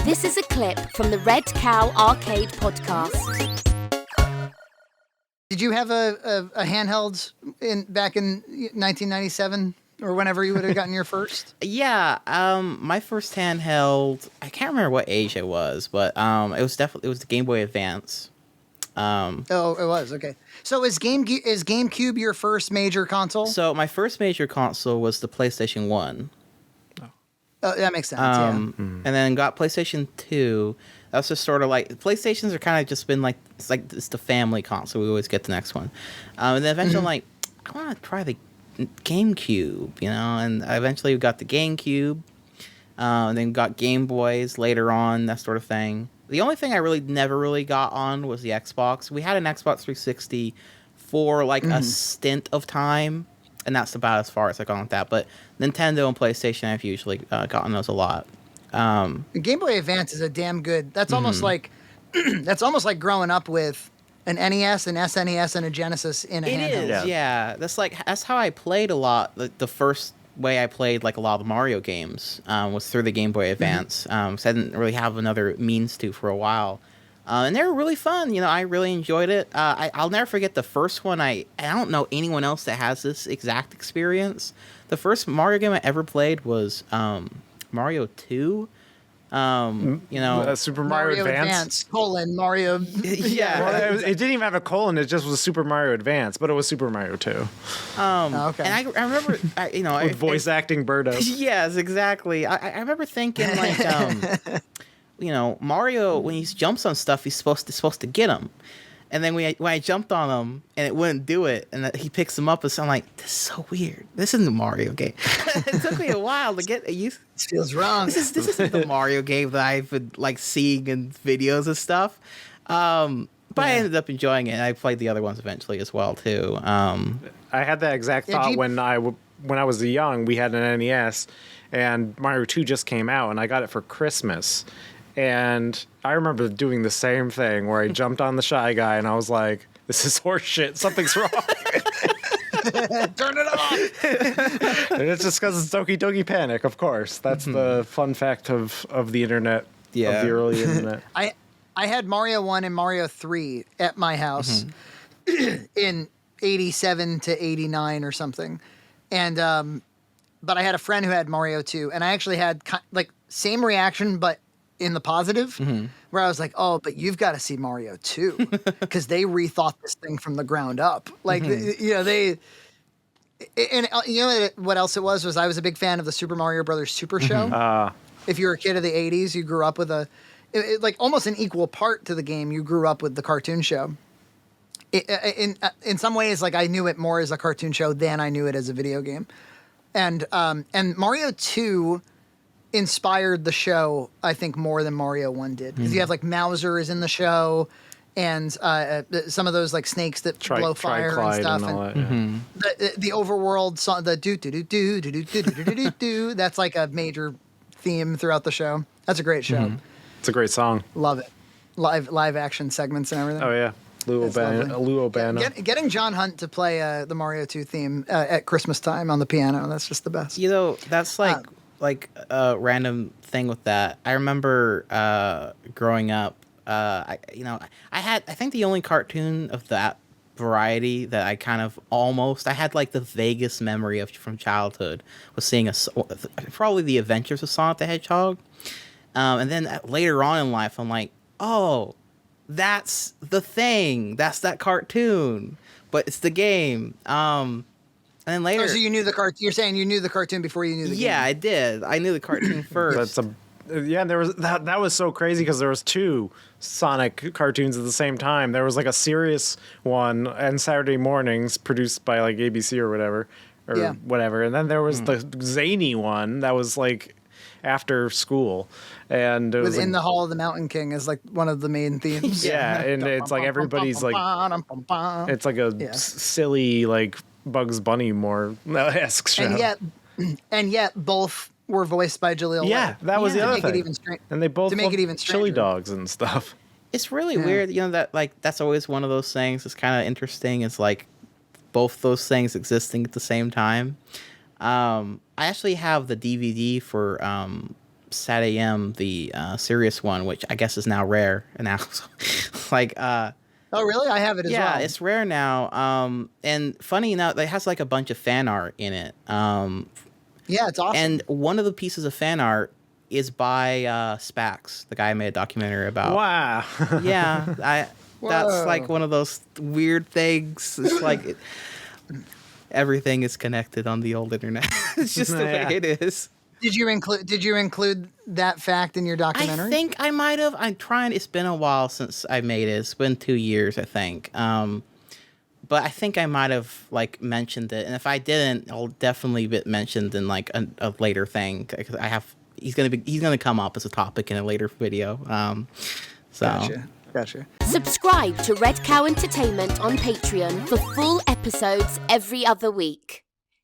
This is a clip from the Red Cow Arcade podcast. Did you have a handheld back in 1997 or whenever you would have gotten your first? Yeah, my first handheld, I can't remember what age I was, but it was the Game Boy Advance. Oh, it was. Okay. So is GameCube your first major console? So my first major console was the PlayStation 1. Oh, that makes sense. Yeah. And then got PlayStation 2. That was just sort of like PlayStations are kind of just been like it's the family console. We always get the next one, and then eventually I'm like, I want to try the GameCube, and I eventually got the GameCube, and then got Game Boys later on, that sort of thing. The only thing I never really got on was the Xbox. We had an Xbox 360 for like a stint of time, and that's about as far as I got with that. But Nintendo and PlayStation, I've usually gotten those a lot. The Game Boy Advance is a damn good. That's almost like that's almost like growing up with an NES, an SNES, and a Genesis in a handheld. It is, yeah. That's how I played a lot. The first way I played like a lot of the Mario games was through the Game Boy Advance. So I didn't really have another means to for a while. And they were really fun. I really enjoyed it. I'll never forget the first one. I don't know anyone else that has this exact experience. The first Mario game I ever played was Mario 2. Super Mario Advance. Mario. Yeah. Well, it didn't even have a colon. It just was Super Mario Advance, but it was Super Mario 2. Okay. And I remember, with voice acting Birdo. Yes, exactly. I remember thinking like, Mario, when he jumps on stuff, he's supposed to get him. And then when I jumped on him and it wouldn't do it, and he picks him up, and so I'm like, this is so weird. This isn't the Mario game. It took me a while to get used. This feels wrong. This isn't the Mario game that I've been like seeing in videos and stuff. But I ended up enjoying it. And I played the other ones eventually as well too. I had that exact thought when I was young. We had an NES, and Mario 2 just came out, and I got it for Christmas. And I remember doing the same thing where I jumped on the Shy Guy and I was like, this is horse shit. Something's wrong. Turn it off. And it's just because it's Doki Doki Panic, of course. That's the fun fact of the internet, of the early internet. I had Mario 1 and Mario 3 at my house in 87 to 89 or something. And but I had a friend who had Mario 2, and I actually had like same reaction, but in the positive, where I was like, oh, but you've got to see Mario 2 because they rethought this thing from the ground up. Like, they, and what else it was I was a big fan of the Super Mario Brothers Super Show. If you were a kid of the 80s, you grew up with like almost an equal part to the game. You grew up with the cartoon show. In some ways, like I knew it more as a cartoon show than I knew it as a video game. And Mario 2 inspired the show, I think, more than Mario 1 did. Because you have like Mauser is in the show, and some of those like snakes that blow fire and stuff. And the overworld song, the do do do do do do do do do do, that's like a major theme throughout the show. That's a great show. It's a great song. Love it. Live action segments and everything. Oh yeah. Lou Albano. Getting John Hunt to play the Mario 2 theme at Christmas time on the piano, that's just the best. That's like a random thing with that. I remember growing up, I think the only cartoon of that variety that I kind of I had like the vaguest memory of from childhood was seeing probably the Adventures of Sonic the Hedgehog. And then later on in life, I'm like, oh, that's the thing. That's that cartoon, but it's the game. And then later, so you knew the cartoon. You're saying you knew the cartoon before you knew the game. Yeah, I did. I knew the cartoon first. There was that was so crazy because there was two Sonic cartoons at the same time. There was like a serious one and Saturday mornings produced by like ABC or whatever, and then there was the zany one that was like after school, and it was in the Hall of the Mountain King as like one of the main themes. And it's like everybody's like it's like a silly like Bugs Bunny more esque show, and yet both were voiced by Jaleel. Yeah, that was the other thing. And they both to make it even stranger. Chili dogs and stuff. It's really weird, that like that's always one of those things that's kind of interesting. It's like both those things existing at the same time. I actually have the DVD for Sat AM, the serious one, which I guess is now rare now. Like, Oh, really? I have it as well. yeah, it's rare now. And funny enough, it has like a bunch of fan art in it. Yeah, it's awesome. And one of the pieces of fan art is by Spax, the guy I made a documentary about. Wow. Yeah, that's Whoa. like one of those weird things. It's like everything is connected on the old internet. It's just the Yeah. way it is. Did you include that fact in your documentary? I think I might have. I'm trying. It's been a while since I made it. It's been 2 years, I think. But I think I might have like mentioned it, and if I didn't, I'll definitely be mentioned in like a later thing. Because I have. He's gonna come up as a topic in a later video. So. Gotcha. Subscribe to Red Cow Entertainment on Patreon for full episodes every other week.